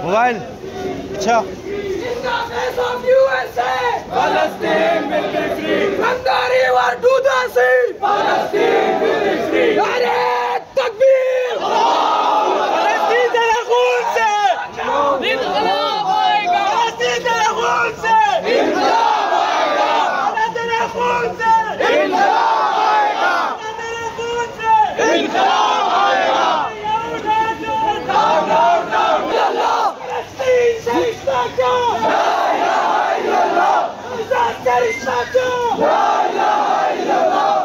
Mobile अच्छा Palestine will be free. From the river to the sea. Palestine will be free. Nare takbir. Palestine तेरे खून से इंकलाब आएगा. Palestine तेरे खून से इंकलाब आएगा. तेरे खून से इंकलाब आएगा. तेरे खून से इंकलाब आएगा. Palestine से इस्लाम. La ilaha illallah.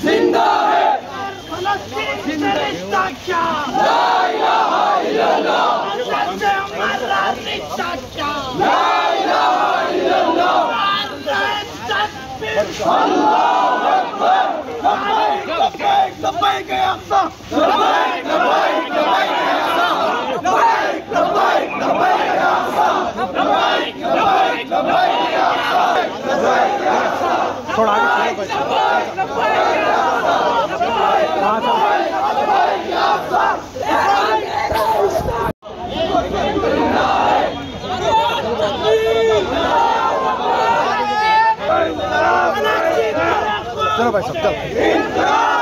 जिंदा है फलस्तीन से रिश्ता क्या? ला इलाहा इल्लल्लाह. से हमारा रिश्ता क्या? ला इलाहा इल्लल्लाह. अल्लाहु अकबर. लब्बैक लब्बैक लब्बैक या अक़सा. लब्बैक लब्बैक लब्बैक या अक़सा. लब्बैक लब्बैक लब्बैक या अक़सा. लब्बैक लब्बैक लब्बैक या अक़सा. लब्बैक या अक़सा. थोड़ा आगे चलो भाई सब चलो.